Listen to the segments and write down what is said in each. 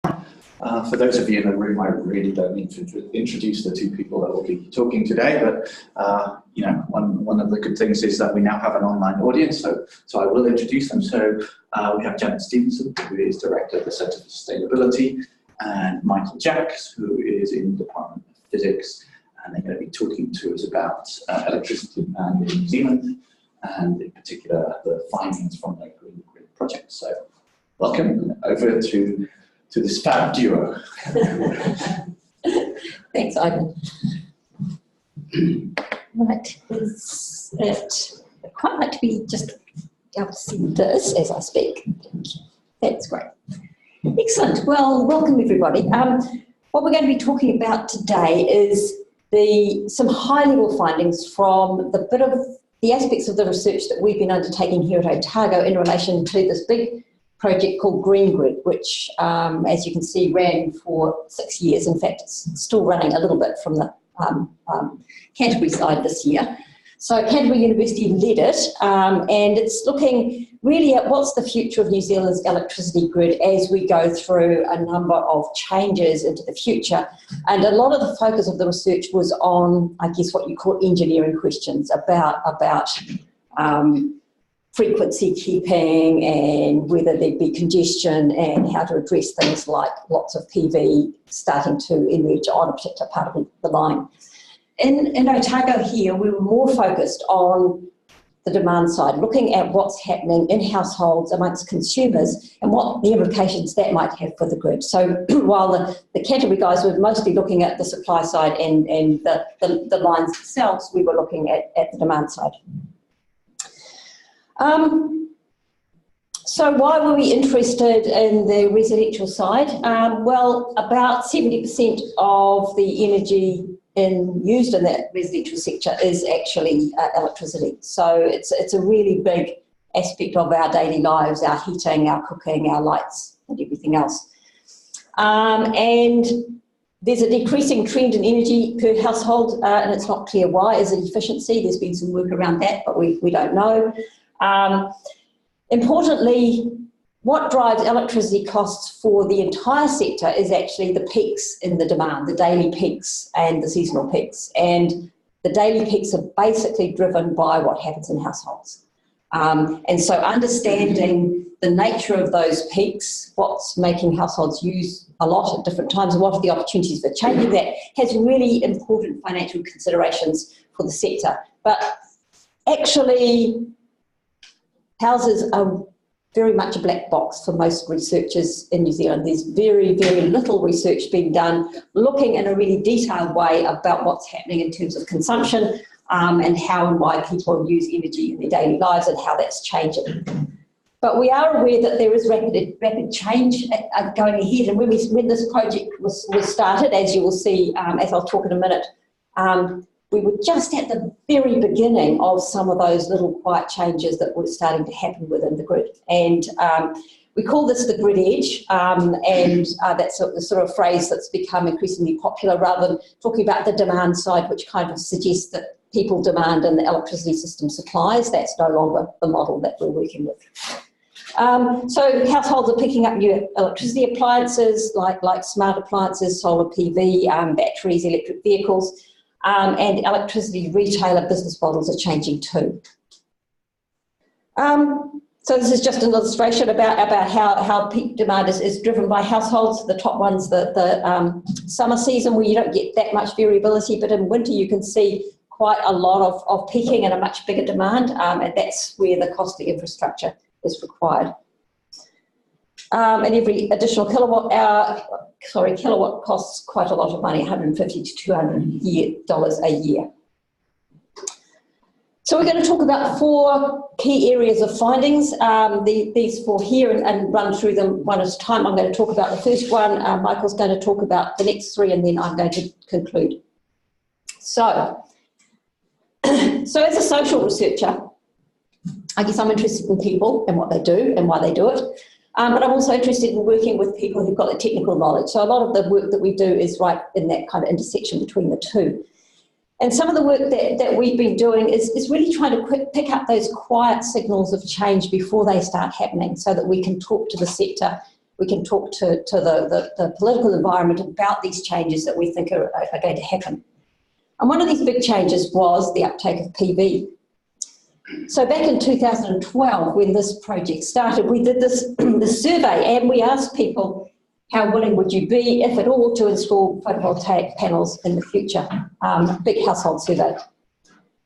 For those of you in the room, I really don't need to introduce the two people that will be talking today, but you know, one of the good things is that we now have an online audience, so I will introduce them. So we have Janet Stephenson, who is Director of the Centre for Sustainability, and Michael Jacks, who is in the Department of Physics, and they're going to be talking to us about electricity demand in New Zealand, and in particular the findings from the Green Grid project. So welcome over to this fab duo. Thanks, Ivan. Right, is it? I'd quite like to be just able to see this as I speak. That's great. Excellent. Well, welcome everybody. What we're going to be talking about today is some high-level findings from the aspects of the research that we've been undertaking here at Otago in relation to this big project called Green Grid, which, as you can see, ran for 6 years. In fact, it's still running a little bit from the Canterbury side this year. So Canterbury University led it, and it's looking really at what's the future of New Zealand's electricity grid as we go through a number of changes into the future. And a lot of the focus of the research was on, I guess, what you call engineering questions about frequency keeping and whether there'd be congestion and how to address things like lots of PV starting to emerge on a particular part of the line. In Otago here, we were more focused on the demand side, looking at what's happening in households amongst consumers and what the implications that might have for the grid. So while the Canterbury guys were mostly looking at the supply side and the lines themselves, we were looking at the demand side. So why were we interested in the residential side? Well, about 70% of the energy used in that residential sector is actually electricity. So it's a really big aspect of our daily lives, our heating, our cooking, our lights and everything else. And there's a decreasing trend in energy per household, and it's not clear why. Is it efficiency? There's been some work around that, but we don't know. Importantly, what drives electricity costs for the entire sector is actually the peaks in the demand, the daily peaks and the seasonal peaks. And the daily peaks are basically driven by what happens in households. And so understanding the nature of those peaks, what's making households use a lot at different times, and what are the opportunities for changing that, has really important financial considerations for the sector. But actually, houses are very much a black box for most researchers in New Zealand. There's very, very little research being done looking in a really detailed way about what's happening in terms of consumption and how and why people use energy in their daily lives and how that's changing. But we are aware that there is rapid change going ahead, and when this project was started, as you will see, as I'll talk in a minute, we were just at the very beginning of some of those little quiet changes that were starting to happen within the grid. And we call this the grid edge, and that's the sort of phrase that's become increasingly popular rather than talking about the demand side, which kind of suggests that people demand and the electricity system supplies. That's no longer the model that we're working with. So households are picking up new electricity appliances like smart appliances, solar PV, batteries, electric vehicles. And electricity retailer business models are changing too. So this is just an illustration about how peak demand is driven by households. The top one's the summer season, where you don't get that much variability, but in winter you can see quite a lot of peaking and a much bigger demand, and that's where the costly infrastructure is required. And every additional kilowatt costs quite a lot of money, $150 to $200 a year. So we're going to talk about 4 key areas of findings. These 4 here and run through them one at a time. I'm going to talk about the first one. Michael's going to talk about the next 3, and then I'm going to conclude. So as a social researcher, I guess I'm interested in people and what they do and why they do it. But I'm also interested in working with people who've got the technical knowledge. So a lot of the work that we do is right in that kind of intersection between the two. And some of the work that we've been doing is really trying to pick up those quiet signals of change before they start happening, so that we can talk to the sector we can talk to the political environment about these changes that we think are going to happen. And one of these big changes was the uptake of PV. So back in 2012, when this project started, we did this survey, and we asked people, how willing would you be, if at all, to install photovoltaic panels in the future? Big household survey.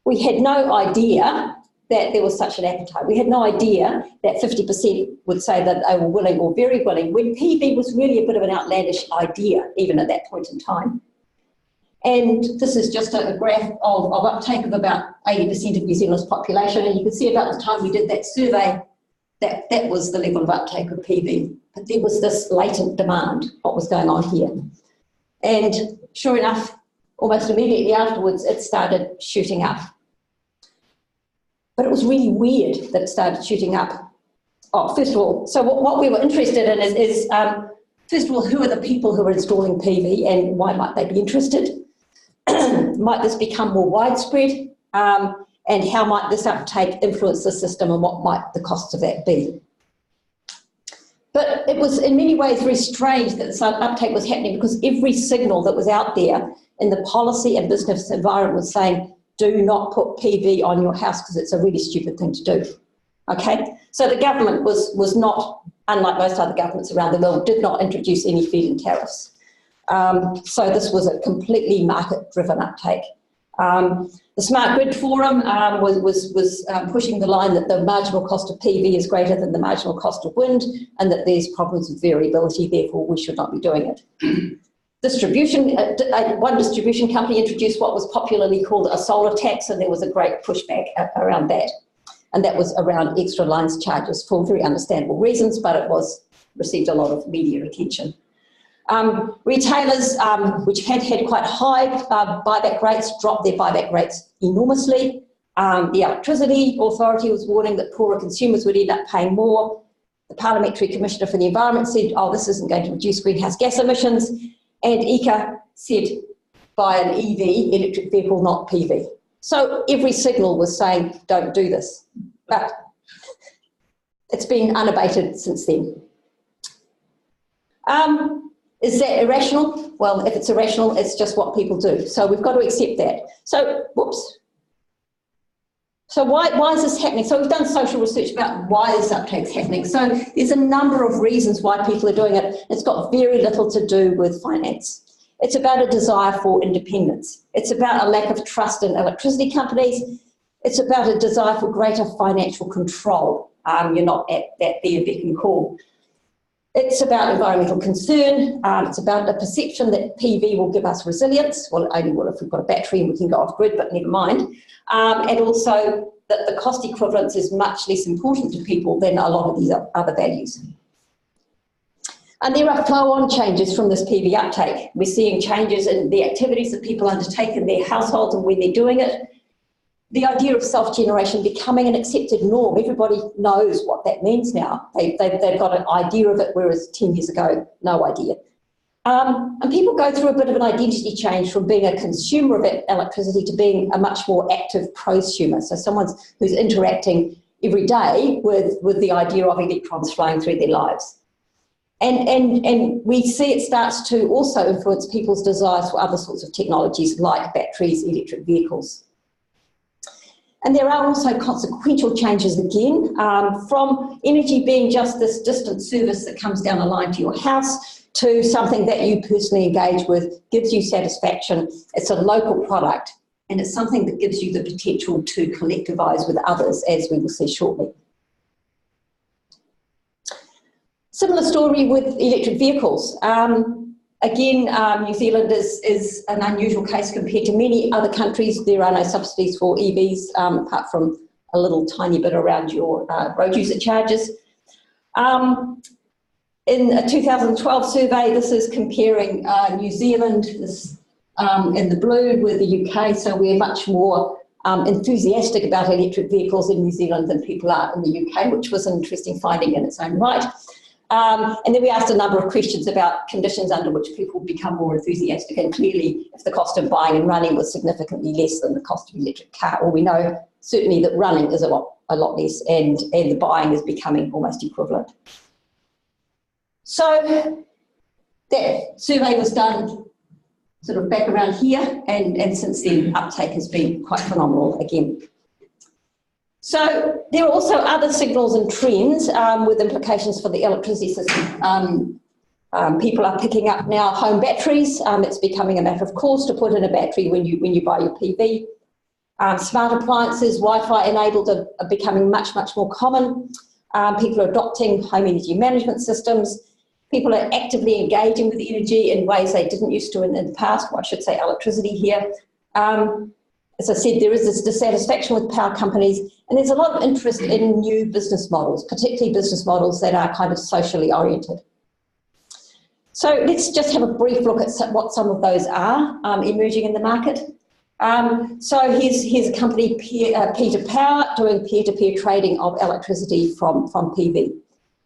We had no idea that there was such an appetite. We had no idea that 50% would say that they were willing or very willing, when PV was really a bit of an outlandish idea, even at that point in time. And this is just a graph of uptake of about 80% of New Zealand's population, and you can see about the time we did that survey, that was the level of uptake of PV. But there was this latent demand, what was going on here. And sure enough, almost immediately afterwards, it started shooting up. But it was really weird that it started shooting up. Oh, first of all, so what we were interested in is first of all, who are the people who are installing PV and why might they be interested? Might this become more widespread? And how might this uptake influence the system, and what might the costs of that be? But it was in many ways very strange that this uptake was happening, because every signal that was out there in the policy and business environment was saying, do not put PV on your house because it's a really stupid thing to do. Okay? So the government was not, unlike most other governments around the world, did not introduce any feed-in tariffs. So this was a completely market-driven uptake. The Smart Grid Forum was pushing the line that the marginal cost of PV is greater than the marginal cost of wind, and that there's problems with variability, therefore we should not be doing it. One distribution company introduced what was popularly called a solar tax, and there was a great pushback around that. And that was around extra lines charges for very understandable reasons, but it received a lot of media attention. Retailers, which had quite high buyback rates, dropped their buyback rates enormously. The Electricity Authority was warning that poorer consumers would end up paying more. The Parliamentary Commissioner for the Environment said, oh, this isn't going to reduce greenhouse gas emissions. And ECA said, buy an EV, electric vehicle, not PV. So every signal was saying, don't do this. But it's been unabated since then. Is that irrational? Well, if it's irrational, it's just what people do. So we've got to accept that. So, whoops. So why is this happening? So we've done social research about why this uptake's happening. So there's a number of reasons why people are doing it. It's got very little to do with finance. It's about a desire for independence. It's about a lack of trust in electricity companies. It's about a desire for greater financial control. You're not at their beck and call. It's about environmental concern. It's about the perception that PV will give us resilience. Well, it only will if we've got a battery and we can go off grid, but never mind. And also that the cost equivalence is much less important to people than a lot of these other values. And there are flow-on changes from this PV uptake. We're seeing changes in the activities that people undertake in their households and when they're doing it. The idea of self-generation becoming an accepted norm. Everybody knows what that means now. They've got an idea of it, whereas 10 years ago, no idea. And people go through a bit of an identity change from being a consumer of electricity to being a much more active prosumer. So someone who's interacting every day with the idea of electrons flowing through their lives. And we see it starts to also influence people's desires for other sorts of technologies like batteries, electric vehicles. And there are also consequential changes again, from energy being just this distant service that comes down a line to your house to something that you personally engage with, gives you satisfaction. It's a local product, and it's something that gives you the potential to collectivise with others, as we will see shortly. Similar story with electric vehicles. Again, New Zealand is an unusual case compared to many other countries. There are no subsidies for EVs, apart from a little tiny bit around your road user charges. In a 2012 survey, this is comparing New Zealand in the blue with the UK, so we're much more enthusiastic about electric vehicles in New Zealand than people are in the UK, which was an interesting finding in its own right. And then we asked a number of questions about conditions under which people become more enthusiastic, and clearly if the cost of buying and running was significantly less than the cost of an electric car, or we know certainly that running is a lot less, and the buying is becoming almost equivalent. So that survey was done sort of back around here, and since then uptake has been quite phenomenal again. So there are also other signals and trends with implications for the electricity system. People are picking up now home batteries. It's becoming a matter of course to put in a battery when you buy your PV. Smart appliances, Wi-Fi enabled are becoming much more common. People are adopting home energy management systems. People are actively engaging with energy in ways they didn't used to in the past. Well, I should say electricity here. As I said, there is this dissatisfaction with power companies, and there's a lot of interest in new business models, particularly business models that are kind of socially oriented. So let's just have a brief look at what some of those are emerging in the market. So here's a company, Peter Power, doing peer-to-peer trading of electricity from PV.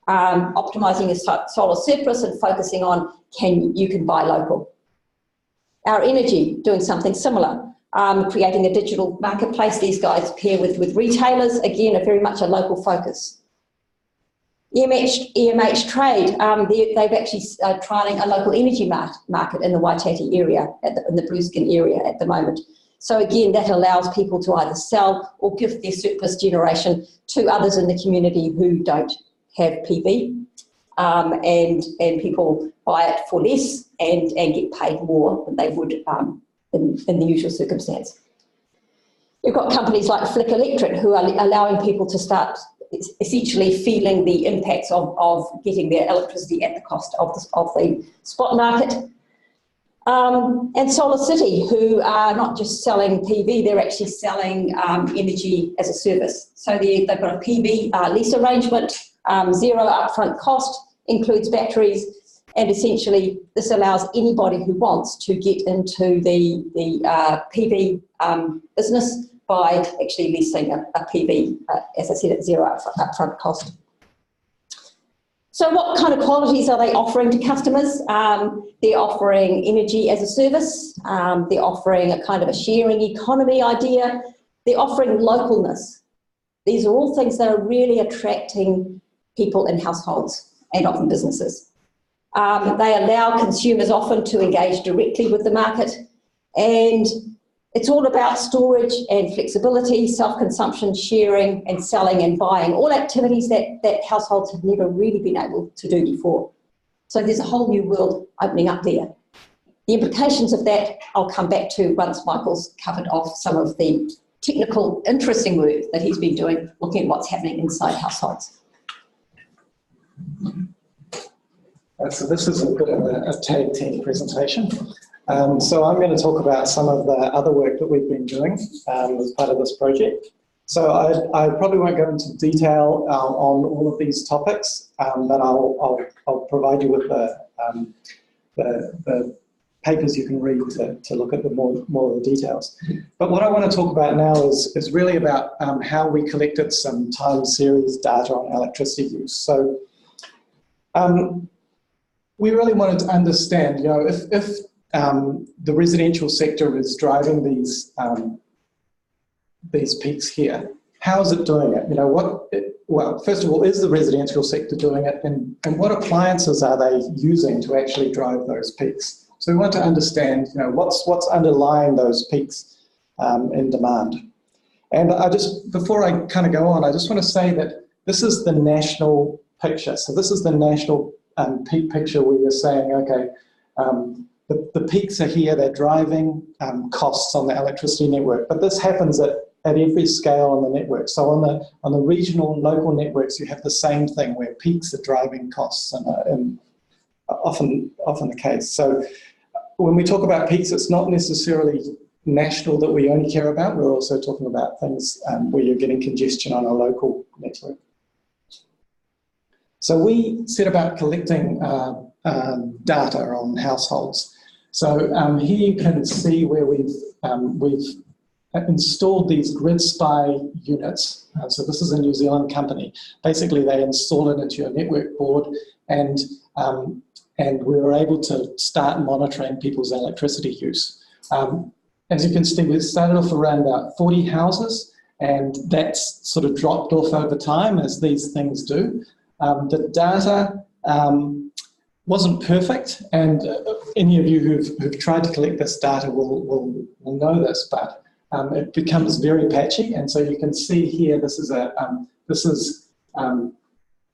Optimising a solar surplus and focusing on you can buy local. Our Energy doing something similar, creating a digital marketplace. These guys pair with retailers, again, very much a local focus. EMH Trade, they've actually trialling a local energy market in the Waitati area, in the Blueskin area at the moment. So again, that allows people to either sell or give their surplus generation to others in the community who don't have PV, and people buy it for less and get paid more than they would in the usual circumstance. You've got companies like Flick Electric who are allowing people to start essentially feeling the impacts of getting their electricity at the cost of the spot market. And Solar City, who are not just selling PV, they're actually selling energy as a service. So they've got a PV lease arrangement, zero upfront cost, includes batteries, and essentially this allows anybody who wants to get into the PV business by actually leasing a PV, as I said, at zero upfront cost. So what kind of qualities are they offering to customers? They're offering energy as a service. They're offering a kind of a sharing economy idea. They're offering localness. These are all things that are really attracting people in households and often businesses. They allow consumers often to engage directly with the market, and it's all about storage and flexibility, self-consumption, sharing and selling and buying, all activities that households have never really been able to do before. So there's a whole new world opening up there. The implications of that I'll come back to once Michael's covered off some of the technical, interesting work that he's been doing, looking at what's happening inside households. So this is a bit of a tag team presentation. So I'm going to talk about some of the other work that we've been doing as part of this project. So I probably won't go into detail on all of these topics, but I'll provide you with the papers you can read to look at the more of the details. But what I want to talk about now is really about how we collected some time series data on electricity use. So we really wanted to understand, you know, if the residential sector is driving these peaks here, how is it doing it? You know, well, first of all, is the residential sector doing it, and what appliances are they using to actually drive those peaks? So we want to understand, you know, what's underlying those peaks in demand. And before I kind of go on, I just want to say that this is the national picture. So this is the national peak picture where you're saying, okay, the peaks are here, they're driving costs on the electricity network, but this happens at every scale on the network. So on the regional and local networks, you have the same thing where peaks are driving costs, and often the case. So when we talk about peaks, it's not necessarily national that we only care about. We're also talking about things where you're getting congestion on a local network. So we set about collecting data on households. So here you can see where we've installed these grid spy units. So this is a New Zealand company. Basically, they install it into your network board, and we were able to start monitoring people's electricity use. As you can see, we started off around about 40 houses, and that's sort of dropped off over time, as these things do. The data wasn't perfect, and any of you who've tried to collect this data will know this, but it becomes very patchy. And so you can see here, this is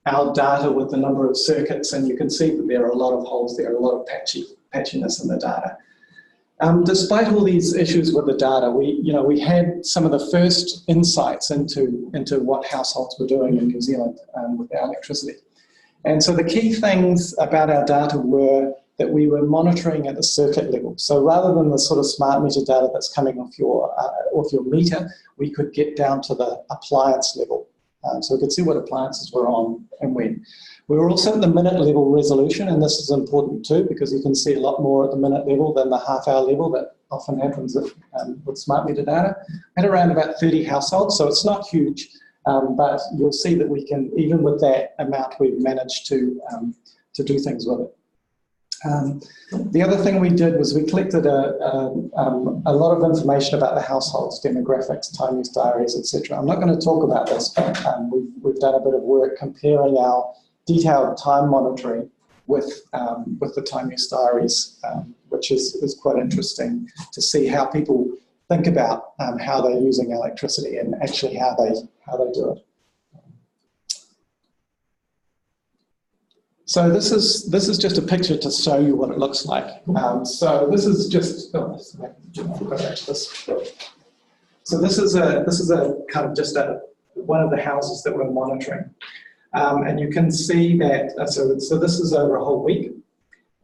our data with the number of circuits, and you can see that there are a lot of holes there, a lot of patchiness in the data. Despite all these issues with the data, we had some of the first insights into what households were doing in New Zealand with their electricity. And so the key things about our data were that we were monitoring at the circuit level. So rather than the sort of smart meter data that's coming off your meter, we could get down to the appliance level. So we could see what appliances were on and when. We were also at the minute level resolution, and this is important too, because you can see a lot more at the minute level than the half-hour level that often happens with smart meter data. At around about 30 households, so it's not huge, but you'll see that we can, even with that amount, we've managed to do things with it. The other thing we did was we collected a lot of information about the households, demographics, time use diaries, etc. I'm not going to talk about this, but we've done a bit of work comparing our detailed time monitoring with the time use diaries, which is quite interesting to see how people think about how they're using electricity and actually how they do it. So this is just a picture to show you what it looks like. So this is just so this is a kind of just one of the houses that we're monitoring, and you can see that. So this is over a whole week,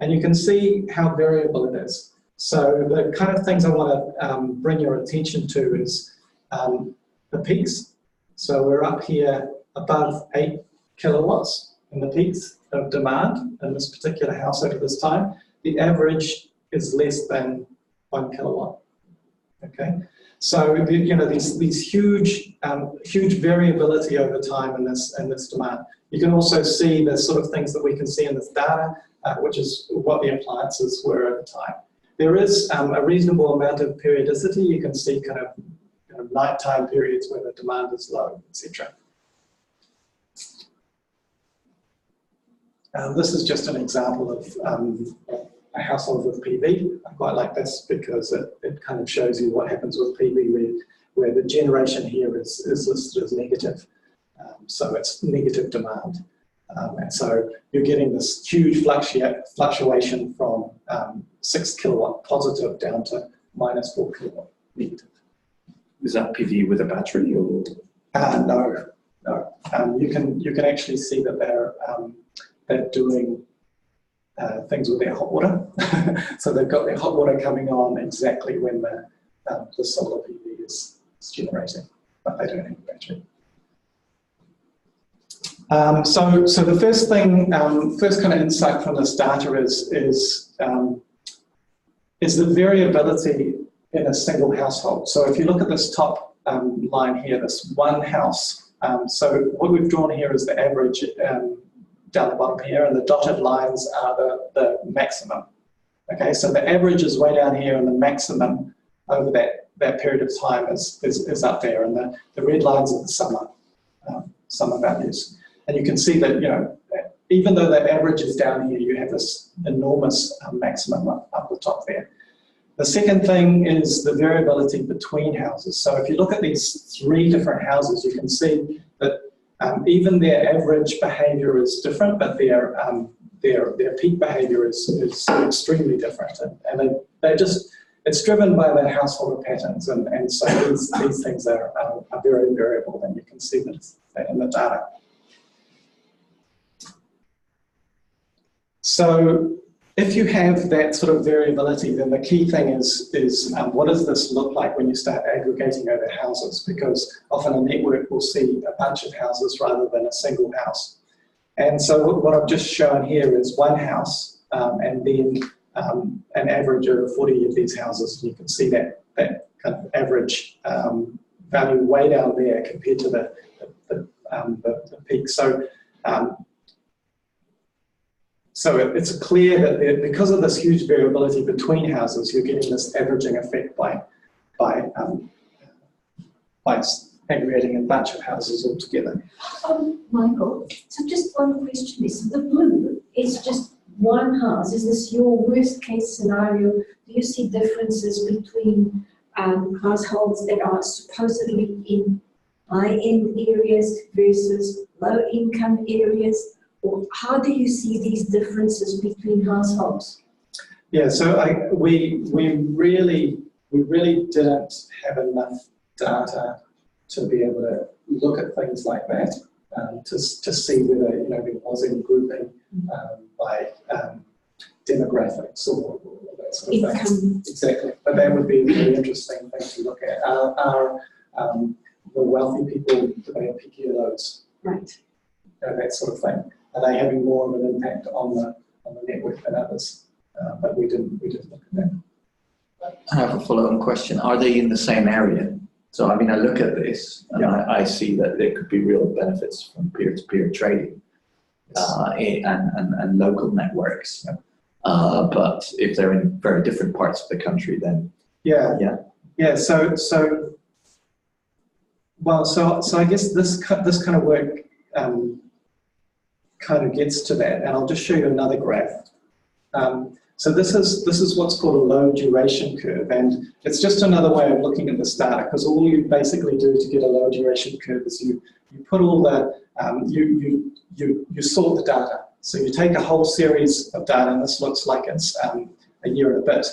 and you can see how variable it is. So the kind of things I want to bring your attention to is the peaks. So we're up here above 8 kilowatts in the peaks of demand in this particular house over this time. The average is less than 1 kilowatt. Okay, so these huge variability over time in this demand. You can also see the sort of things that we can see in this data, which is what the appliances were at the time. There is a reasonable amount of periodicity. You can see kind of nighttime periods where the demand is low, etc. This is just an example of a household with PV. I quite like this because it kind of shows you what happens with PV where the generation here is listed as negative. So it's negative demand. And so you're getting this huge fluctuation from 6 kilowatt positive down to minus 4 kilowatt negative. Is that PV with a battery or? No. You can actually see that they're doing things with their hot water. So they've got their hot water coming on exactly when the solar PV is generating, but they don't have a battery. So the first thing, first kind of insight from this data is the variability in a single household. So if you look at this top line here, this one house, so what we've drawn here is the average down the bottom here, and the dotted lines are the maximum. Okay, so the average is way down here, and the maximum over that period of time is up there, and the red lines are the summer values. And you can see that, even though the average is down here, you have this enormous maximum up the top there. The second thing is the variability between houses. So if you look at these 3 different houses, you can see that even their average behaviour is different, but their peak behaviour is extremely different. And it's driven by the household patterns, and so these things are very variable, and you can see that in the data. So if you have that sort of variability, then the key thing is what does this look like when you start aggregating over houses? Because often a network will see a bunch of houses rather than a single house. And so what I've just shown here is one house and then an average of 40 of these houses. And you can see that kind of average value way down there compared to the peak. So it's clear that because of this huge variability between houses, you're getting this averaging effect by aggregating a bunch of houses all together. Michael, so just one question is, the blue is just one house, is this your worst case scenario? Do you see differences between households that are supposedly in high-end areas versus low-income areas? Or how do you see these differences between households? Yeah, so we really didn't have enough data to be able to look at things like that, to see whether there was any grouping by demographics or that sort of thing. Exactly, but that would be a really interesting thing to look at. Are the wealthy people, do they have pickier loads? Right. That sort of thing. Are they having more of an impact on the network than others? But we didn't look at that. I have a follow-on question. Are they in the same area? So, I mean, I look at this and I see that there could be real benefits from peer-to-peer trading and local networks. But if they're in very different parts of the country, then So I guess this kind of work kind of gets to that, and I'll just show you another graph. So this is what's called a low duration curve, and it's just another way of looking at this data, because all you basically do to get a low duration curve is you put all the you sort the data. So you take a whole series of data, and this looks like it's a year and a bit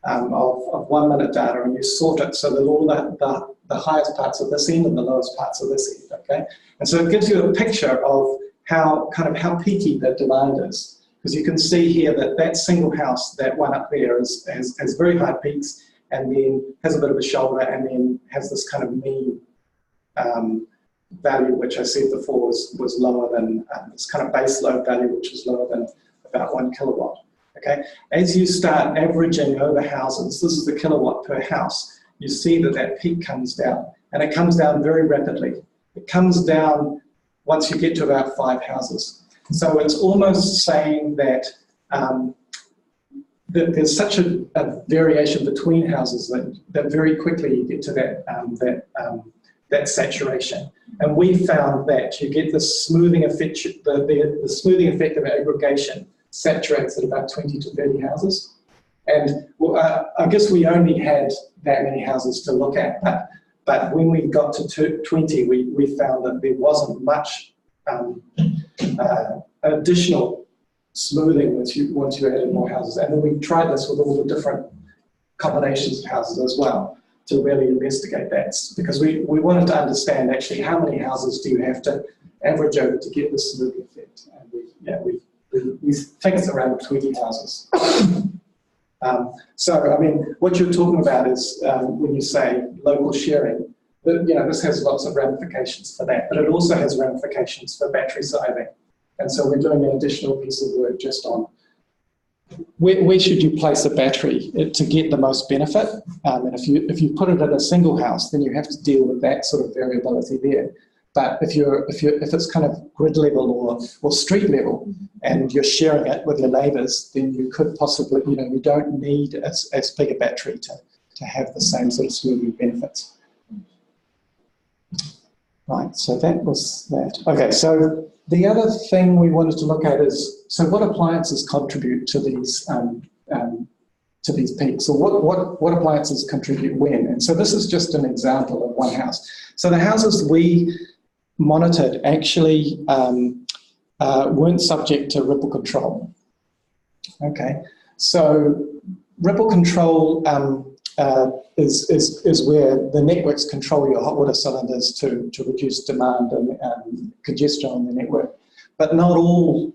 of 1 minute data, and you sort it so that all the highest parts of this end and the lowest parts of this end. Okay, and so it gives you a picture of how peaky the demand is. Because you can see here that single house, that one up there, has very high peaks, and then has a bit of a shoulder, and then has this kind of mean value, which I said before was lower than this kind of base load value, which is lower than about 1 kilowatt. Okay, as you start averaging over houses, this is the kilowatt per house, you see that peak comes down, and it comes down very rapidly. It comes down once you get to about 5 houses. So it's almost saying that, that there's such a variation between houses that very quickly you get to that saturation. And we found that you get the smoothing effect, the smoothing effect of aggregation saturates at about 20 to 30 houses. And I guess we only had that many houses to look at, but when we got to 20, we found that there wasn't much additional smoothing once you added more houses. And then we tried this with all the different combinations of houses as well to really investigate that, because we wanted to understand actually how many houses do you have to average over to get the smoothing effect. And we think it's around 20 houses. So, I mean, what you're talking about is when you say local sharing, this has lots of ramifications for that, but it also has ramifications for battery sizing. And so we're doing an additional piece of work just on where should you place a battery to get the most benefit. And if you put it at a single house, then you have to deal with that sort of variability there. But if it's kind of grid level or street level, and you're sharing it with your neighbours, then you could possibly, you don't need as big a battery to have the same sort of smoothing benefits. Right, so that was that. Okay, so the other thing we wanted to look at is, so what appliances contribute to these peaks, or what appliances contribute when? And so this is just an example of one house. So the houses we monitored actually weren't subject to ripple control. Okay, so ripple control is where the networks control your hot water cylinders to reduce demand and congestion on the network. But not all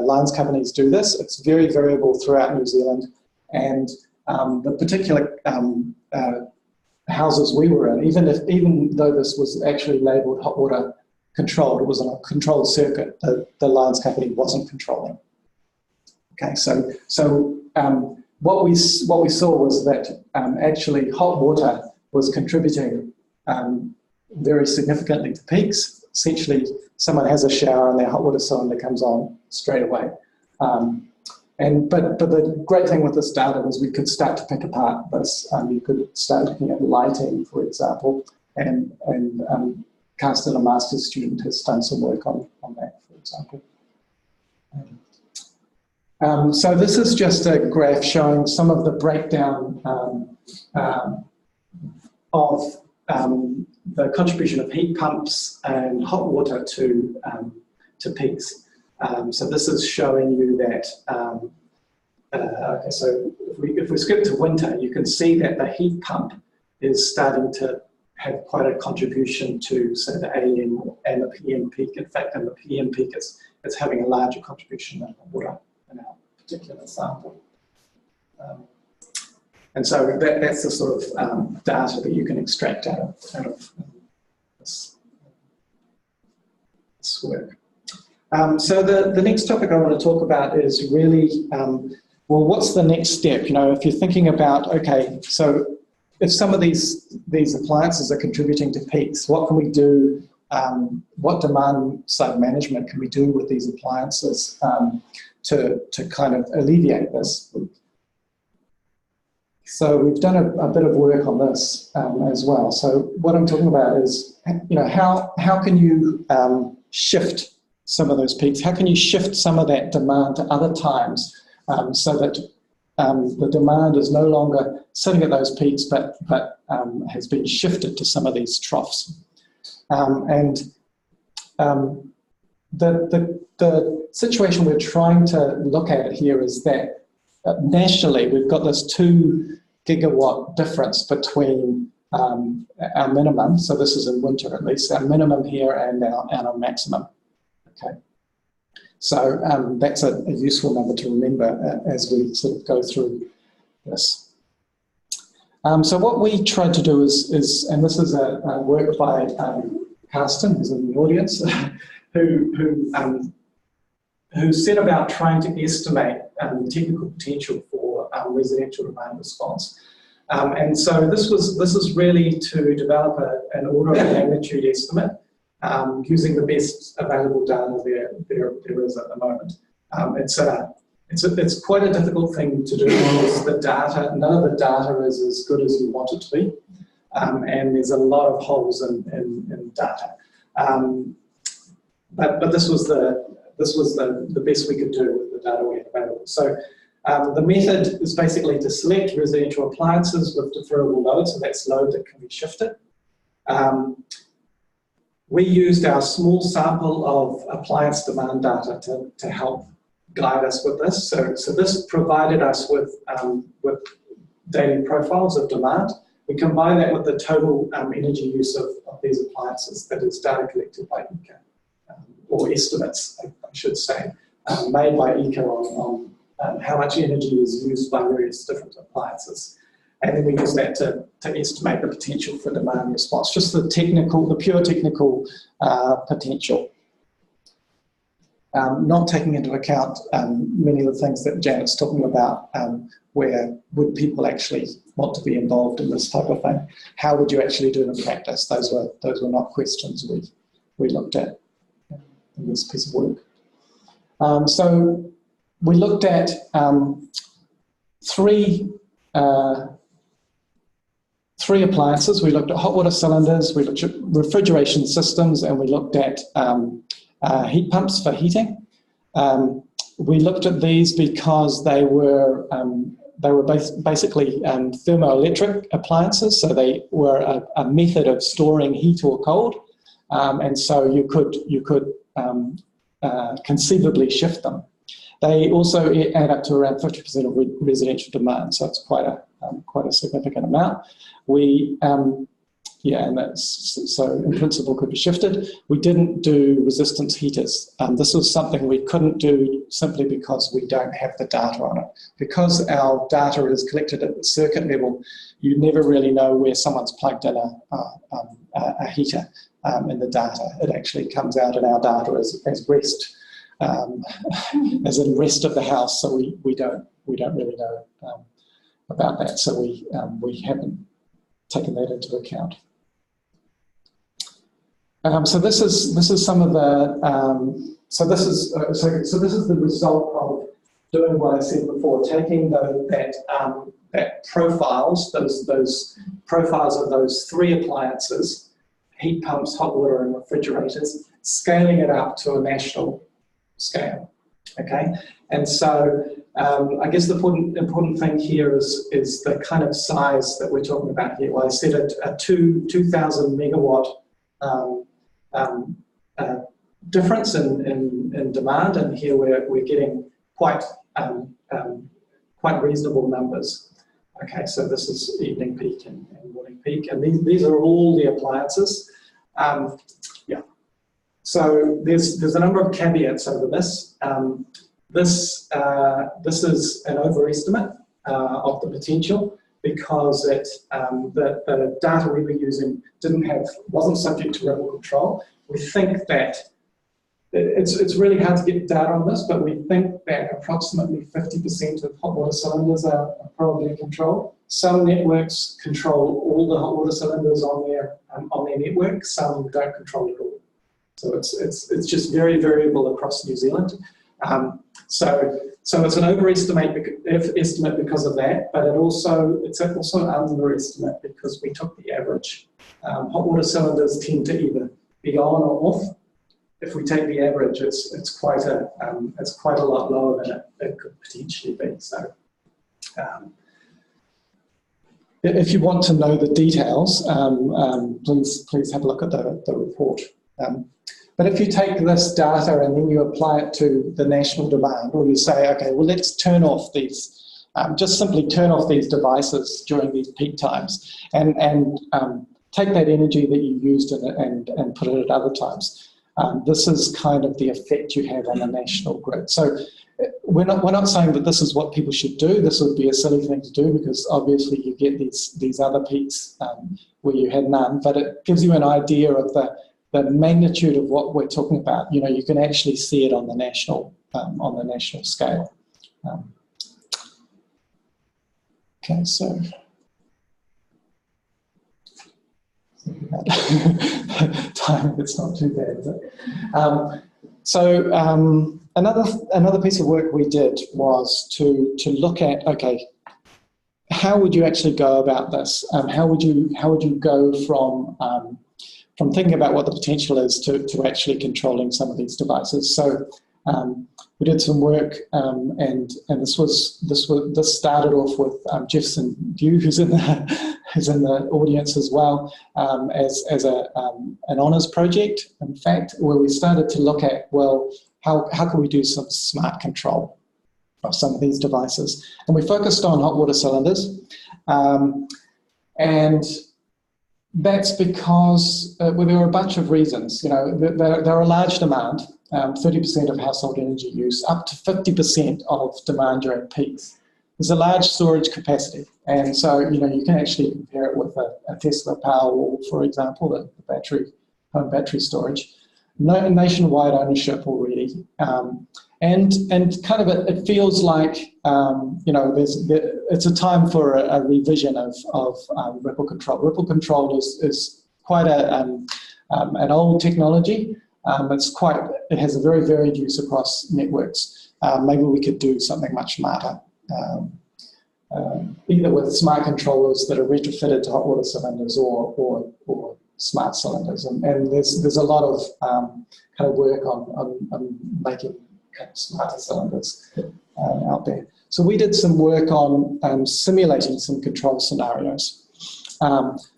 lines companies do this. It's very variable throughout New Zealand, and the particular houses we were in, even though this was actually labelled hot water controlled, it was on a controlled circuit that the lines company wasn't controlling. Okay, so what we saw was that actually hot water was contributing very significantly to peaks. Essentially, someone has a shower and their hot water cylinder comes on straight away. But the great thing with this data was we could start to pick apart this. You could start looking at lighting, for example, and Carsten, a master's student, has done some work on that, for example. So this is just a graph showing some of the breakdown of the contribution of heat pumps and hot water to peaks. So this is showing you that, okay, so if we skip to winter, you can see that the heat pump is starting to have quite a contribution to, say, the AM and the PM peak. In fact, in the PM peak, it's having a larger contribution than water in our particular sample. And so that's the sort of data that you can extract out of this work. So the next topic I want to talk about is really, well, what's the next step? You know, if you're thinking about, okay, so if some of these appliances are contributing to peaks, what can we do? What demand side management can we do with these appliances to kind of alleviate this? So we've done a bit of work on this as well. So what I'm talking about is, you know, how can you shift some of those peaks? How can you shift some of that demand to other times so that the demand is no longer sitting at those peaks, but has been shifted to some of these troughs? The situation we're trying to look at here is that nationally we've got this 2 gigawatt difference between our minimum, so this is in winter at least, our minimum here and our maximum. Okay, so that's a useful number to remember as we sort of go through this. So what we tried to do is and this is a work by Carsten, who's in the audience, who set about trying to estimate the technical potential for residential demand response. And so this is really to develop an order of magnitude estimate using the best available data there is at the moment. It's quite a difficult thing to do because the data, none of the data is as good as you want it to be, and there's a lot of holes in data. But this was the best we could do with the data we had available. So the method is basically to select residential appliances with deferrable load, so that's load that can be shifted. We used our small sample of appliance demand data to help guide us with this. So this provided us with daily profiles of demand. We combine that with the total energy use of these appliances, that is data collected by ECO, or estimates, I should say, made by ECO on how much energy is used by various different appliances. And then we use that to estimate the potential for demand response, just the pure technical potential. Not taking into account many of the things that Janet's talking about, where would people actually want to be involved in this type of thing? How would you actually do it in practice? Those were not questions we looked at in this piece of work. So we looked at three appliances. We looked at hot water cylinders, we looked at refrigeration systems, and we looked at heat pumps for heating. We looked at these because they were basically thermoelectric appliances, so they were a method of storing heat or cold, and so you could conceivably shift them. They also add up to around 50% of residential demand, so it's quite a significant amount. And that's, so in principle could be shifted. We didn't do resistance heaters. This was something we couldn't do simply because we don't have the data on it. Because our data is collected at the circuit level, you never really know where someone's plugged in a heater in the data. It actually comes out in our data as rest, as in rest of the house. So we don't really know about that. So we haven't taken that into account. So this is some of the so this is the result of doing what I said before, taking that profiles, those profiles of those three appliances, heat pumps, hot water and refrigerators, scaling it up to a national scale. Okay, and so I guess the important thing here is the kind of size that we're talking about here. Well, I said a 2,000 megawatt difference in demand, and here we're getting quite reasonable numbers. Okay, so this is evening peak and morning peak, and these are all the appliances. Yeah. So there's a number of caveats over this. This is an overestimate of the potential because the data we were using wasn't subject to ripple control. We think that it's really hard to get data on this, but we think that approximately 50% of hot water cylinders are probably controlled. Some networks control all the hot water cylinders on their network. Some don't control it all. So it's just very variable across New Zealand. So it's an overestimate estimate because of that, but it's also an underestimate because we took the average. Hot water cylinders tend to either be on or off. If we take the average, it's quite a lot lower than it could potentially be. So, if you want to know the details, please have a look at the report. But if you take this data and then you apply it to the national demand, or you say, okay, well, let's turn off these, just simply turn off these devices during these peak times, and take that energy that you used and put it at other times. This is kind of the effect you have on the national grid. So we're not saying that this is what people should do. This would be a silly thing to do because obviously you get these other peaks where you had none, but it gives you an idea of the magnitude of what we're talking about. You know, you can actually see it on the national scale. Okay, so time, it's not too bad, is it? Another piece of work we did was to look at, okay, how would you actually go about this? How would you go from thinking about what the potential is to actually controlling some of these devices? So we did some work, and this started off with Jefferson Dew, who's in the audience as well, as an honours project, in fact, where we started to look at, well, how can we do some smart control of some of these devices? And we focused on hot water cylinders, and that's because there were a bunch of reasons. You know, they're a large demand, 30% of household energy use, up to 50% of demand during peaks. There's a large storage capacity, and so you can actually compare it with a Tesla Powerwall, for example, the home battery storage. Nationwide ownership already, and kind of it feels like it's a time for a revision of ripple control. Ripple control is quite an old technology. It has a very varied use across networks. Maybe we could do something much smarter, either with smart controllers that are retrofitted to hot water cylinders or smart cylinders, and there's a lot of kind of work on making kind of smarter cylinders out there. So we did some work on simulating some control scenarios.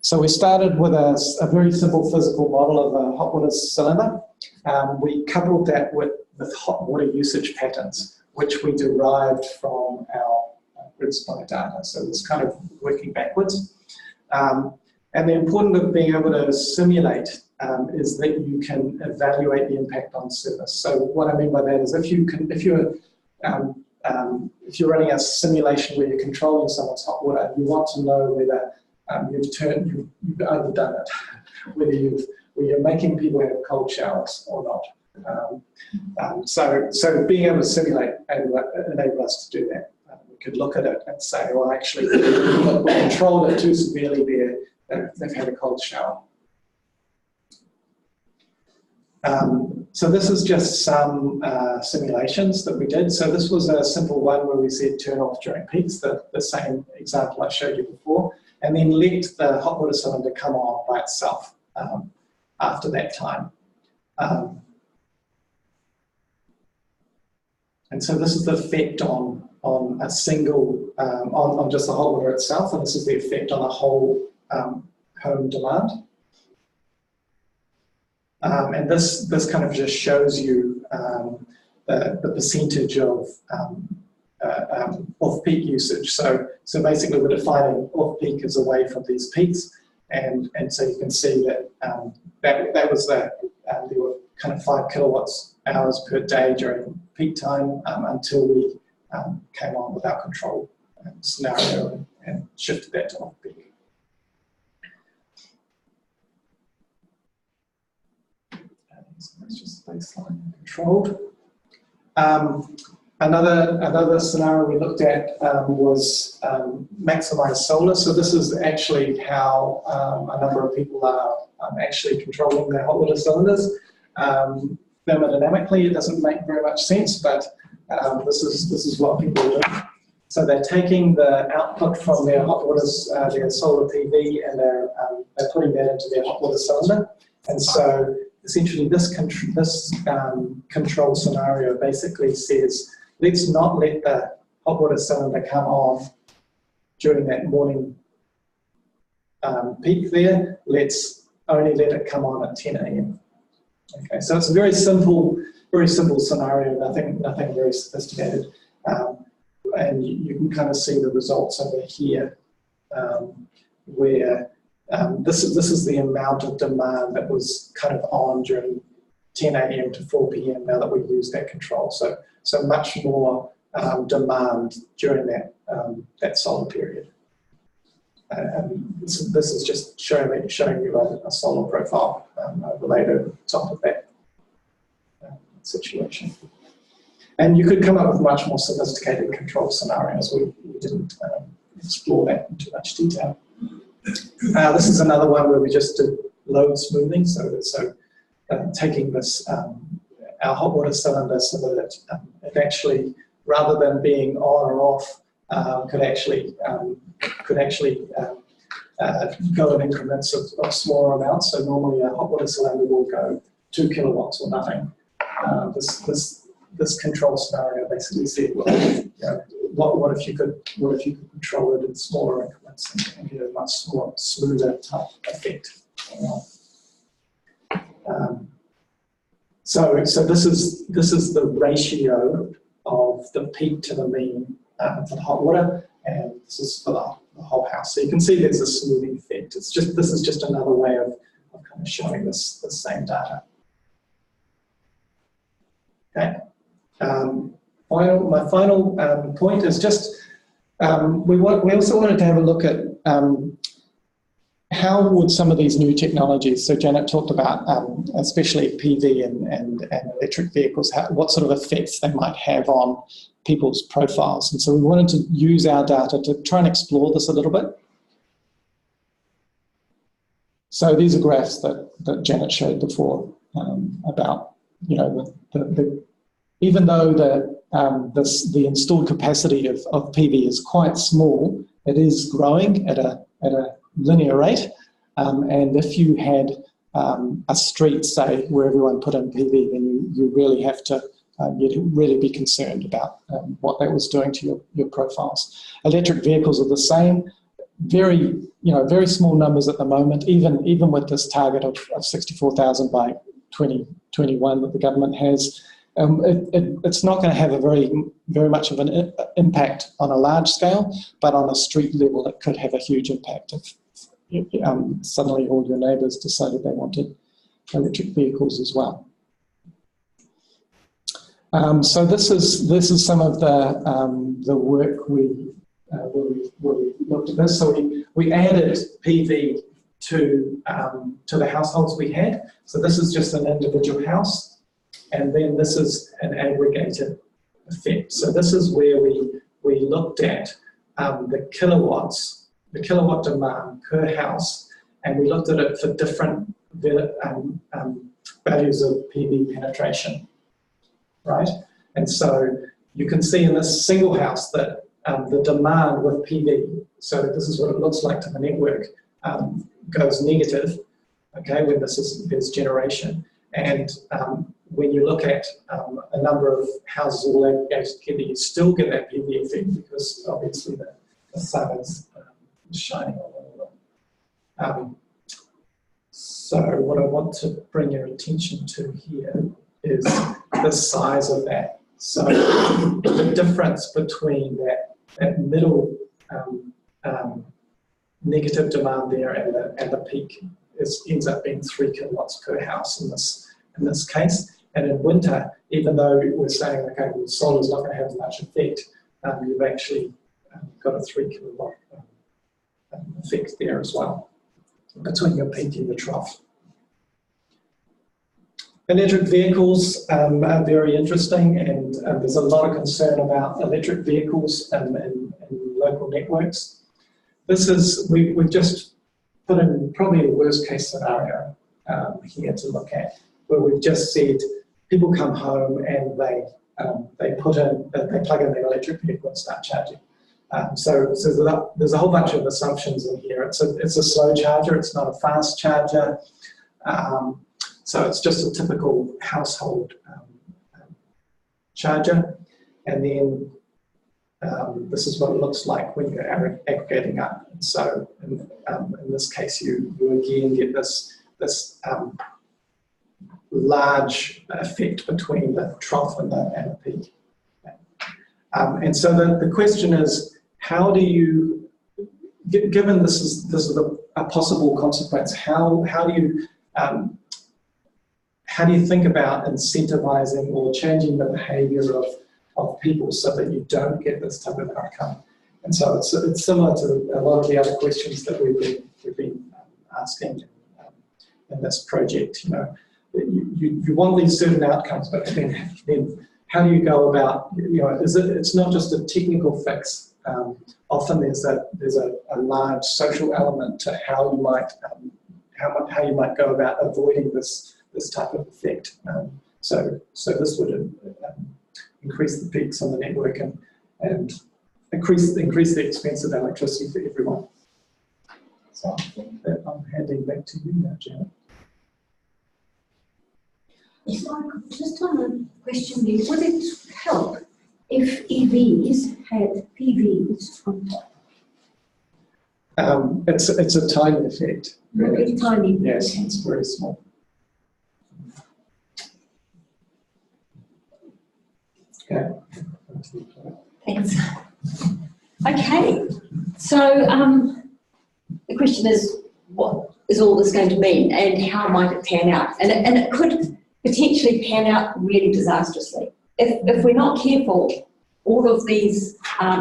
So we started with a very simple physical model of a hot water cylinder. We coupled that with hot water usage patterns, which we derived from our grid supply data. So it's kind of working backwards. And the importance of being able to simulate is that you can evaluate the impact on service. So what I mean by that is if you're running a simulation where you're controlling someone's hot water, you want to know whether you've overdone it, whether you're making people have cold showers or not. So being able to simulate enabled us to do that. We could look at it and say, well, actually, we controlled it too severely there. They've had a cold shower. So this is just some simulations that we did. So this was a simple one where we said turn off during peaks, the same example I showed you before, and then let the hot water cylinder come on by itself after that time. And so this is the effect on a single, on just the hot water itself, and this is the effect on the whole home demand. And this kind of just shows you the percentage of off-peak usage. So basically we're defining off-peak as away from these peaks, and so you can see that that was there were kind of 5 kilowatts hours per day during peak time until we came on with our control scenario and shifted that to off-peak. So that's just baseline controlled. Another scenario we looked at was maximize solar. So this is actually how a number of people are actually controlling their hot water cylinders. Thermodynamically, it doesn't make very much sense, but this is what people are doing. So they're taking the output from their hot water, their solar PV, and they're putting that into their hot water cylinder. And so essentially this control scenario basically says, let's not let the hot water cylinder come on during that morning peak there. Let's only let it come on at 10 a.m. Okay, so it's a very simple scenario, nothing very sophisticated. And you can kind of see the results over here, where this is the amount of demand that was kind of on during 10 a.m. to 4 p.m. now that we've used that control. So much more demand during that solar period. And this is just showing you a solar profile overlaid over the top of that situation. And you could come up with much more sophisticated control scenarios. We didn't explore that in too much detail. This is another one where we just did load smoothing. So taking this our hot water cylinder so that it actually, rather than being on or off, could actually go in increments of smaller amounts. So normally a hot water cylinder will go 2 kilowatts or nothing. This control scenario basically said, well, what if you could control it in smaller increments and get a much more smoother type effect. So this is the ratio of the peak to the mean for the hot water, and this is for the whole house. So you can see there's a smoothing effect. This is just another way of kind of showing the same data. Okay. My final point is just we also wanted to have a look at how would some of these new technologies, so Janet talked about especially PV and electric vehicles, what sort of effects they might have on people's profiles. And so we wanted to use our data to try and explore this a little bit. So these are graphs that Janet showed before about, you know, even though the installed capacity of PV is quite small, it is growing at a linear rate. And if you had a street, say, where everyone put in PV, then you really have to you'd really be concerned about what that was doing to your profiles. Electric vehicles are the same. Very small numbers at the moment, even with this target of 64,000 by 2021 that the government has. It's not going to have a very much of an impact on a large scale, but on a street level it could have a huge impact if suddenly all your neighbours decided they wanted electric vehicles as well. So this is some of the work where we looked at this. So we added PV to the households we had. So this is just an individual house. And then this is an aggregated effect. So this is where we looked at the kilowatt demand per house, and we looked at it for different values of PV penetration, right? And so you can see in this single house that the demand with PV, so this is what it looks like to the network, goes negative, okay, when there's generation. And when you look at a number of houses all aggregated together, you still get that PV effect because obviously the sun is shining on all of them. So what I want to bring your attention to here is the size of that. So the difference between that middle negative demand there and the peak ends up being 3 kilowatts per house in this case. And in winter, even though we're saying, okay, well, solar's not going to have much effect, you've actually got a 3 kilowatt effect there as well, between your peak and your trough. Electric vehicles are very interesting, and there's a lot of concern about electric vehicles in local networks. We've just put in probably the worst case scenario here to look at, where we've just said people come home and they plug in their electric vehicle and start charging. So there's a whole bunch of assumptions in here. It's a slow charger, it's not a fast charger. So it's just a typical household charger. And then this is what it looks like when you're aggregating up. And so in this case, you again get this large effect between the trough and the peak. And so the question is, how do you, given this is a possible consequence, how do you think about incentivizing or changing the behavior of people so that you don't get this type of outcome? And so it's similar to a lot of the other questions that we've been asking in this project. You want these certain outcomes, but then how do you go about, it's not just a technical fix. Often there's a large social element to how you might go about avoiding this type of effect. So this would increase the peaks on the network and increase the expense of electricity for everyone. So I think that I'm handing back to you now, Janet. Yes, Michael, just on a question there, would it help if EVs had PVs on top? It's a tiny effect. Really. Very tiny. Yes, it's very small. Okay. Thanks. Okay, so the question is, what is all this going to mean and how might it pan out? And it could potentially pan out really disastrously. If we're not careful, all of these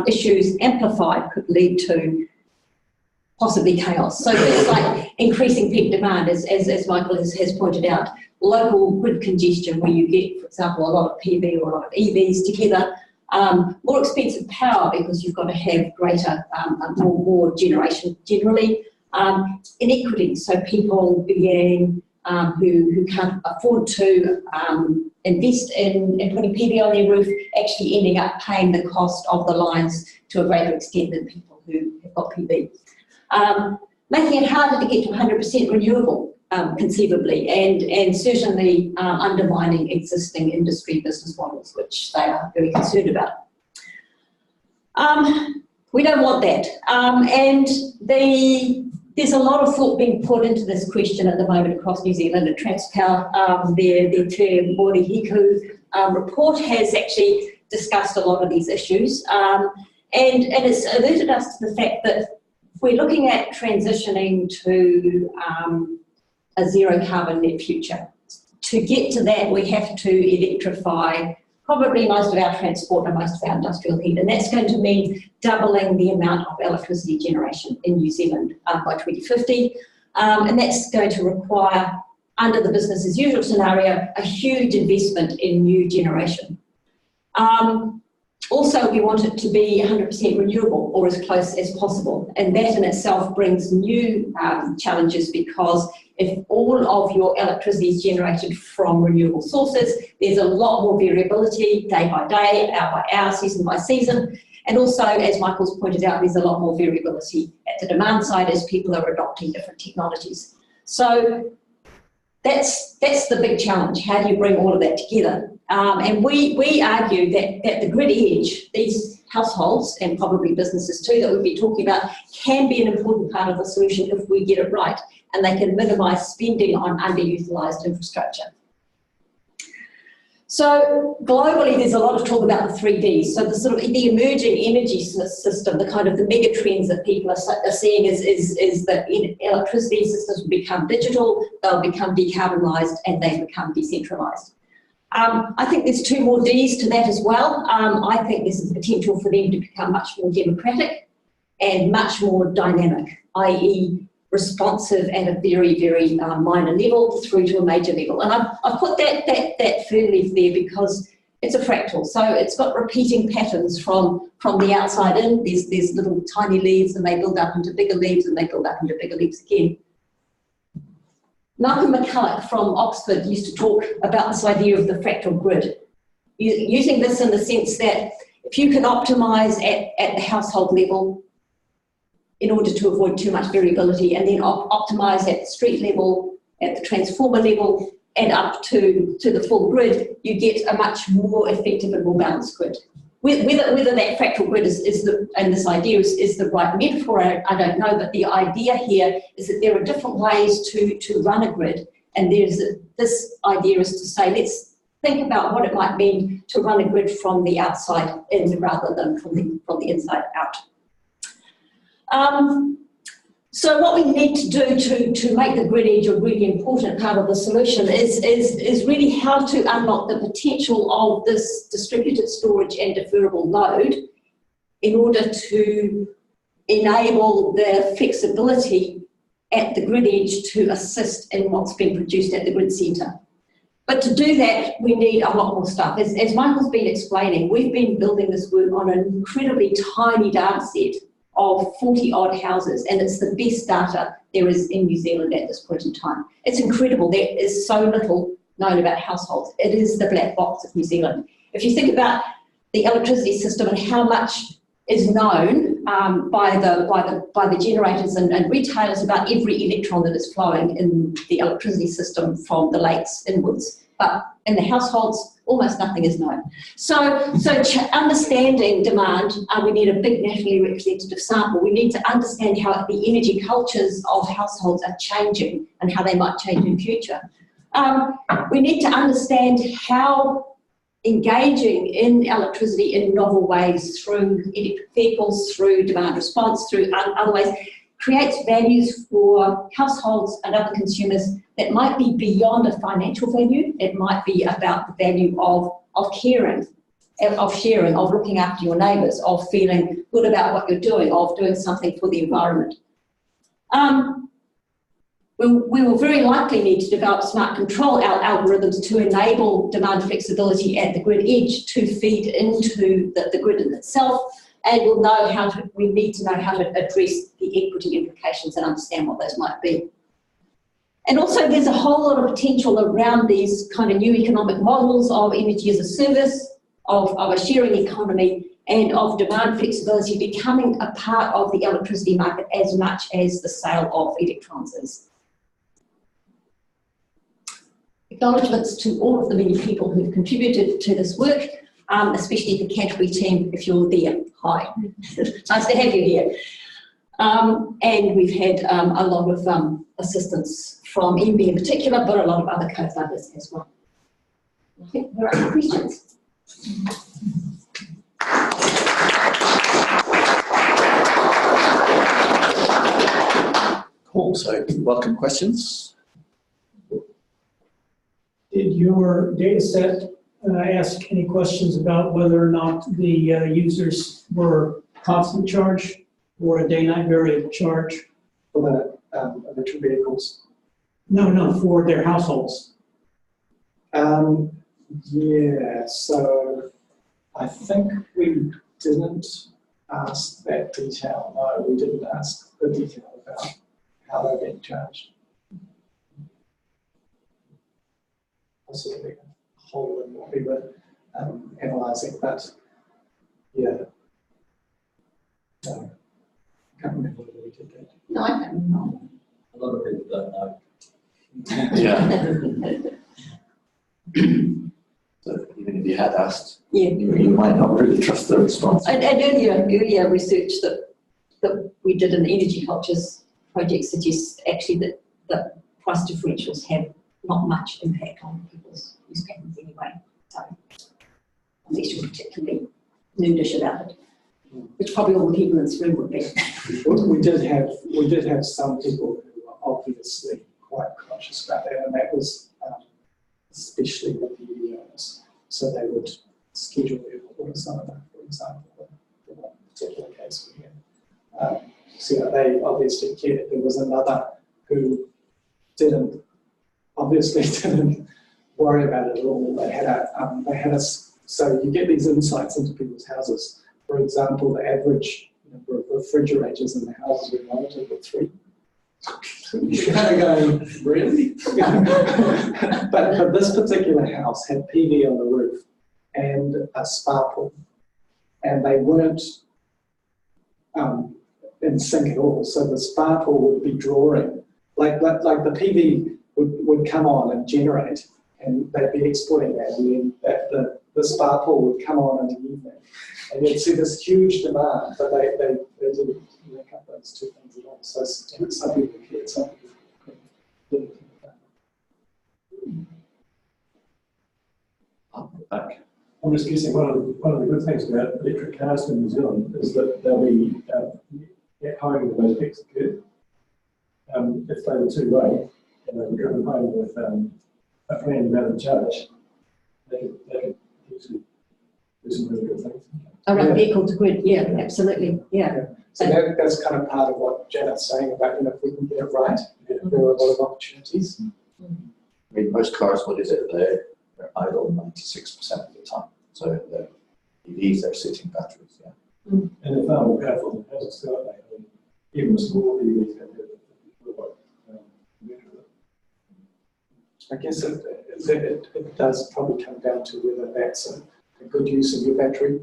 issues amplified could lead to possibly chaos. So things like increasing peak demand, as Michael has pointed out, local grid congestion where you get, for example, a lot of PV or a lot of EVs together, more expensive power because you've got to have greater, more generation generally, inequities, so people being who can't afford to invest in putting PV on their roof, actually ending up paying the cost of the lines to a greater extent than people who have got PV. Making it harder to get to 100% renewable, conceively, and certainly undermining existing industry business models, which they are very concerned about. We don't want that. And there's a lot of thought being put into this question at the moment across New Zealand, and Transpower, their Te Mori Hiku report has actually discussed a lot of these issues. And it's alerted us to the fact that if we're looking at transitioning to a zero carbon net future, to get to that we have to electrify probably most of our transport and most of our industrial heat, and that's going to mean doubling the amount of electricity generation in New Zealand by 2050, and that's going to require, under the business as usual scenario, a huge investment in new generation. Also, we want it to be 100% renewable or as close as possible, and that in itself brings new challenges, because if all of your electricity is generated from renewable sources, there's a lot more variability day by day, hour by hour, season by season, and also, as Michael's pointed out, there's a lot more variability at the demand side as people are adopting different technologies. So that's the big challenge. How do you bring all of that together? And we argue that the grid edge, these households and probably businesses too that we've been talking about, can be an important part of the solution if we get it right, and they can minimise spending on underutilised infrastructure. So globally, there's a lot of talk about the 3Ds. So the sort of the emerging energy system, the kind of the mega trends that people are seeing is that electricity systems will become digital, they'll become decarbonised, and they become decentralised. I think there's 2 more Ds to that as well. I think there's a potential for them to become much more democratic and much more dynamic, i.e. responsive at a very, very minor level through to a major level. And I've put that fir leaf there because it's a fractal. So it's got repeating patterns from the outside in. There's little tiny leaves and they build up into bigger leaves and they build up into bigger leaves again. Malcolm McCulloch from Oxford used to talk about this idea of the fractal grid, using this in the sense that if you can optimise at the household level in order to avoid too much variability, and then optimise at the street level, at the transformer level, and up to the full grid, you get a much more effective and more balanced grid. Whether that fractal grid and this idea is the right metaphor, I don't know, but the idea here is that there are different ways to run a grid, and this idea is to say, let's think about what it might mean to run a grid from the outside in rather than from the inside out. So what we need to do to make the grid edge a really important part of the solution is really how to unlock the potential of this distributed storage and deferrable load in order to enable the flexibility at the grid edge to assist in what's being produced at the grid centre. But to do that, we need a lot more stuff. As Michael's been explaining, we've been building this work on an incredibly tiny data set of 40 odd houses, and it's the best data there is in New Zealand at this point in time. It's incredible. There is so little known about households. It is the black box of New Zealand. If you think about the electricity system and how much is known by the generators and retailers about every electron that is flowing in the electricity system from the lakes inwards, but in the households, almost nothing is known. So understanding demand, we need a big nationally representative sample. We need to understand how the energy cultures of households are changing and how they might change in future. We need to understand how engaging in electricity in novel ways through electric vehicles, through demand response, through other ways, creates values for households and other consumers that might be beyond a financial value. It might be about the value of caring, of sharing, of looking after your neighbours, of feeling good about what you're doing, of doing something for the environment. We will very likely need to develop smart control algorithms to enable demand flexibility at the grid edge to feed into the grid in itself, and we need to know how to address the equity implications and understand what those might be. And also there's a whole lot of potential around these kind of new economic models of energy as a service, of a sharing economy, and of demand flexibility becoming a part of the electricity market as much as the sale of electrons is. Acknowledgements to all of the many people who've contributed to this work, especially the Canterbury team, if you're there. Hi, nice to have you here. And we've had a lot of assistance from MB in particular, but a lot of other co-funders as well. I think there are questions. Cool, so welcome questions. Did your data set ask any questions about whether or not the users were constant charge or a day-night variable charge? For the electric vehicles? No, for their households. Yeah, so I think we didn't ask that detail. No, we didn't ask the detail about how they're being charged. Possibly a hole in what we were analysing, but yeah. No, I can't remember whether we did that. No, I don't know. A lot of people don't know. Yeah. So even if you had asked, Yeah. you might not really trust the response. And earlier research that we did in the energy cultures project suggests actually that the price differentials have not much impact on people's use patterns anyway. So unless you're particularly nudish about it, which probably all the people in this room would be. We did have some people who were obviously quite conscious about that, and that was especially with the UDOs. So they would schedule their water summer, for example, in one particular case we had. So they obviously cared. There was another who obviously didn't worry about it at all. They had a so you get these insights into people's houses. For example, the average number of refrigerators in the houses we monitored were 3. You're kind of going, really? but this particular house had PV on the roof and a spa pool, and they weren't in sync at all. So the spa pool would be drawing, like the PV would come on and generate, and they'd be exporting that, and then the spa pool would come on in the evening, and you'd see this huge demand, but they didn't link up those two things at all. So some people cared, some people didn't think Back. I'm just guessing one of the good things about electric cars in New Zealand is that they'll be at home with those peaks occurred. If they were two-way and they were driven home with a planned amount of charge, they could actually do some really good things. Around vehicle to grid, yeah, absolutely, yeah. So that's kind of part of what Janet's saying about, if we can get it right, there are a lot of opportunities. I mean, most cars, what is it? They're idle 96% of the time. So the EVs, they're sitting batteries, yeah. And they're far more powerful than houses, still, aren't they? I mean, even small EVs can do it. I guess it does probably come down to whether that's a good use of your battery.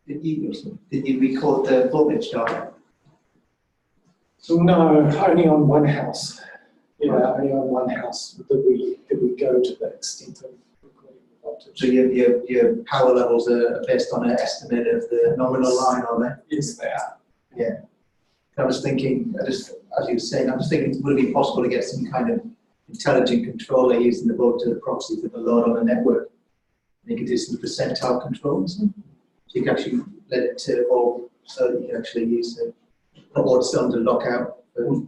Did you record the voltage dial? No, only on one house. Only on one house did we go to the extent of recording the voltage. So your power levels are based on an estimate of the nominal line, are they? Yes, they are. Yeah. I was thinking, as you were saying, I was thinking, would it be possible to get some kind of intelligent controller using the voltage to the proxy for the load on the network? And you could do some percentile controls. So you can actually let it to all, so you can actually use the Waterstone to lock out for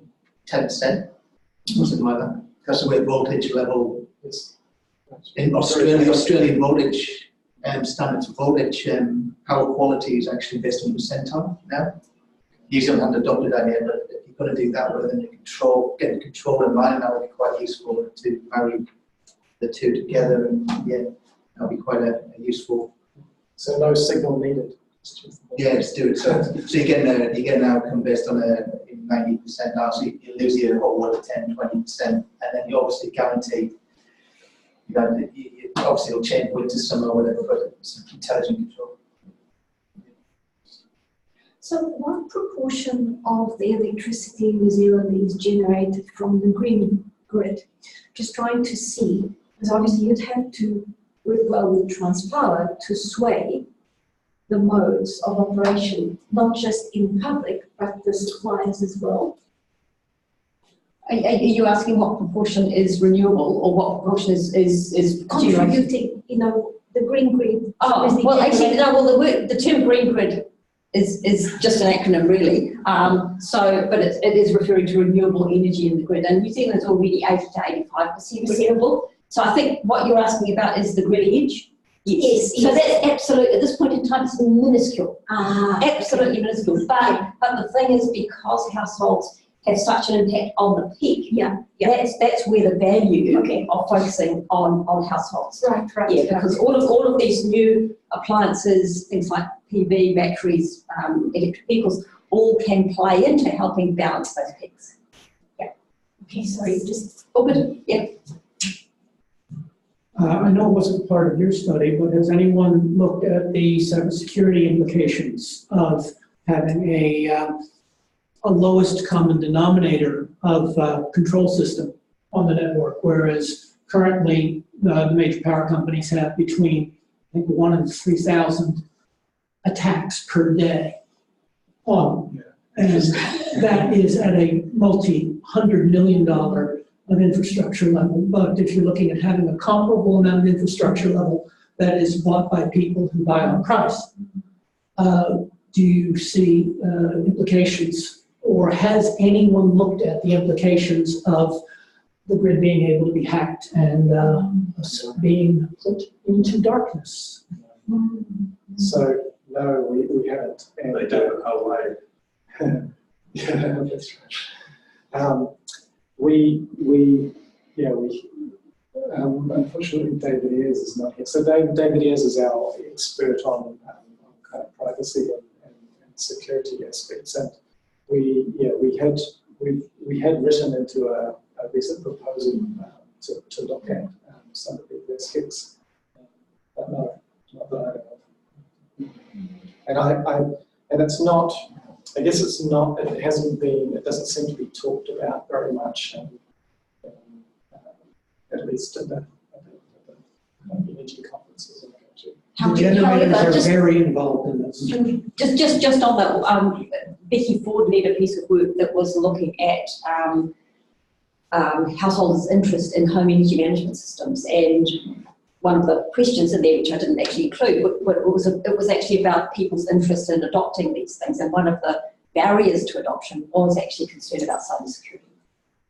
10%, something like that. That's the way voltage level is. In Australia, Australian voltage standards for voltage power quality is actually based on percentile now. New Zealand haven't adopted that yet, but if you're going to do that rather than get the control in line, that would be quite useful to marry the two together, and yeah, that would be quite a useful. So no signal needed. Yeah, just do it. So you get an outcome based on a 90% now, so you lose your hot water 10-20%, and then you obviously guarantee. Obviously it'll change winter, summer, or whatever, but it's intelligent control. So what proportion of the electricity in New Zealand is generated from the green grid? Just trying to see, because obviously you'd have to work well with Transpower to sway the modes of operation, not just in public, but the suppliers as well. Are you asking what proportion is renewable or what proportion is generated? Contributing, the green grid. Oh, well, actually, no, well, the term green grid is just an acronym, really. But it is referring to renewable energy in the grid. And New Zealand's already 80 to 85% renewable. So I think what you're asking about is the grid edge. Yes. So that's absolutely, at this point in time, it's minuscule. Absolutely minuscule. But the thing is, because households have such an impact on the peak, that's where the value of focusing on households. Right. Yeah, because all of these new appliances, things like PV, batteries, electric vehicles, all can play into helping balance those peaks. Yeah. Okay, sorry, just all good. Yeah. I know it wasn't part of your study, but has anyone looked at the cybersecurity implications of having a a lowest common denominator of control system on the network, whereas currently the major power companies have between, I think, 1 and 3,000 attacks per day on. And that is at a multi-$100 million of infrastructure level. But if you're looking at having a comparable amount of infrastructure level that is bought by people who buy on price, do you see implications, or has anyone looked at the implications of the grid being able to be hacked and being put into darkness? So no, we haven't. And They do it our way. yeah, that's right. Unfortunately, David Ayres is not here. So David Ayres is our expert on kind of privacy and security aspects, and we had written into a recent proposal to look at some of the aspects, but no, not that I know of. And it's not. I guess it's not. It hasn't been. It doesn't seem to be talked about very much. At least at the energy conferences in the country. The generators are very involved in this. Just on that, Becky Ford led a piece of work that was looking at householders' interest in home energy management systems, and one of the questions in there, which I didn't actually include, but it was actually about people's interest in adopting these things, and one of the barriers to adoption was actually concern about cybersecurity.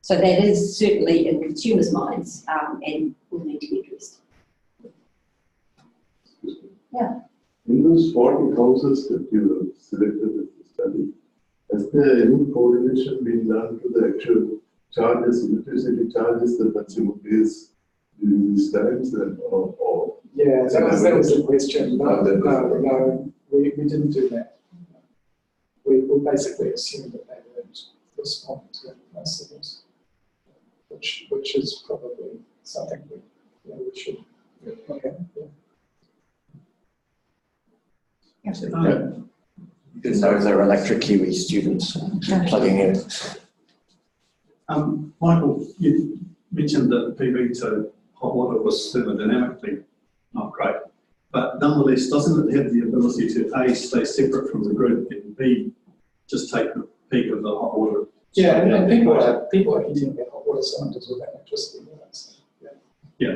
So that is certainly in consumers' minds and will need to be addressed. Yeah. In those 40 houses that you selected in the study, has there any correlation been done to the actual charges, electricity charges that consumer pays during these times? Or yeah, that was the question. No, we didn't do that. We basically assumed that they would respond to price signals, which is probably something we should look at. Because those are electric Kiwi students plugging in. Michael, you mentioned that PV to hot water was thermodynamically not great, but nonetheless, doesn't it have the ability to A, stay separate from the grid, and B, just take the peak of the hot water? Yeah, and people are heating their hot water cylinders with electricity. Yeah.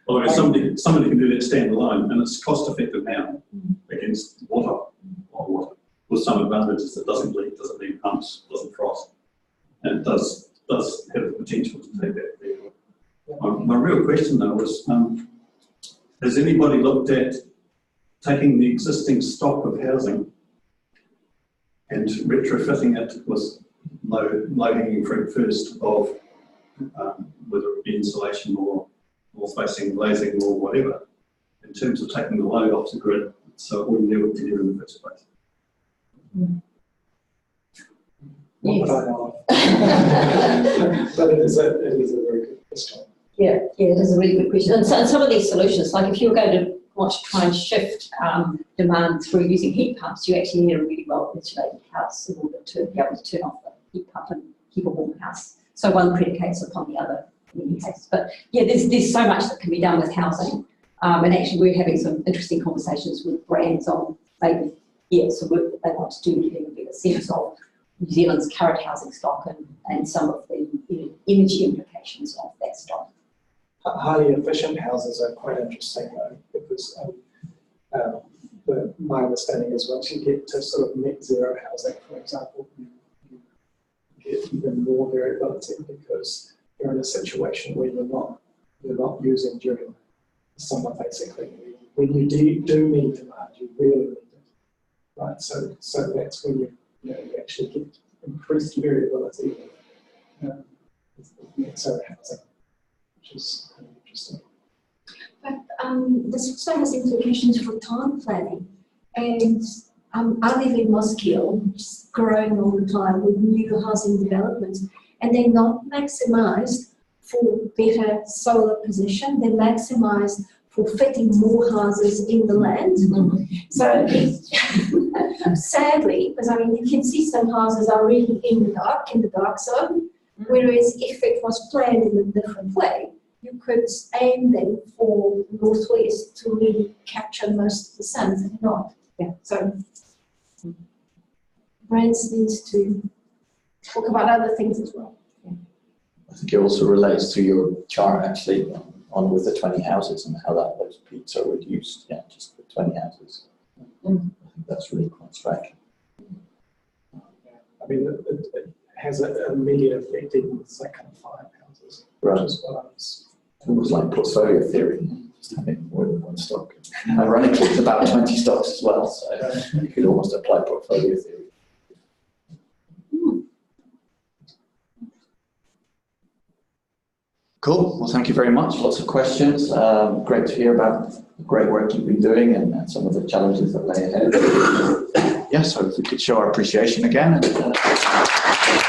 Well, if somebody can do that standalone, and it's cost effective now against hot water, with some advantages. It doesn't leak, doesn't need pumps, doesn't frost, and it does have the potential to take that vehicle. My real question though was, has anybody looked at taking the existing stock of housing and retrofitting it with low-hanging fruit first of whether it be insulation or facing glazing or whatever, in terms of taking the load off the grid, so it wouldn't ever be there in the first place? Not that I know of. But it is a very good question. Yeah, it is a really good question. And some of these solutions, like if you're going to want to try and shift demand through using heat pumps, you actually need a really well insulated house in order to be able to turn off the heat pump and keep a warm house. So one predicates upon the other in many cases. But yeah, there's so much that can be done with housing. And actually we're having some interesting conversations with brands on maybe, some work that they want to do, getting a bigger sense of New Zealand's current housing stock and some of the energy implications of that stock. Highly efficient houses are quite interesting though, because my understanding is once you get to sort of net zero housing, for example, you get even more variability because you're in a situation where you're not using during the summer basically. When you do need demand, you really need it, right? So that's when you actually get increased variability with net zero housing, which is kind of interesting. But this also has implications for time planning. And I live in Moskiel, which is growing all the time with new housing developments, and they're not maximised for better solar position. They're maximised for fitting more houses in the land. So sadly, because I mean, you can see some houses are really in the dark zone, whereas if it was planned in a different way, you could aim them for northwest to really capture most of the sun and not. Yeah. So brands needs to talk about other things as well. I think it also relates to your chart actually on with the 20 houses and how those peaks are reduced. Yeah, just the 20 houses. I think that's really quite striking. I mean, it has an immediate effect even with that kind of 5 houses. Right. Which is what I was. It's almost like portfolio theory, just having more than one stock. Ironically, it's about 20 stocks as well, so you could almost apply portfolio theory. Cool. Well, thank you very much. Lots of questions. Great to hear about the great work you've been doing and some of the challenges that lay ahead. Yeah, so if we could show our appreciation again.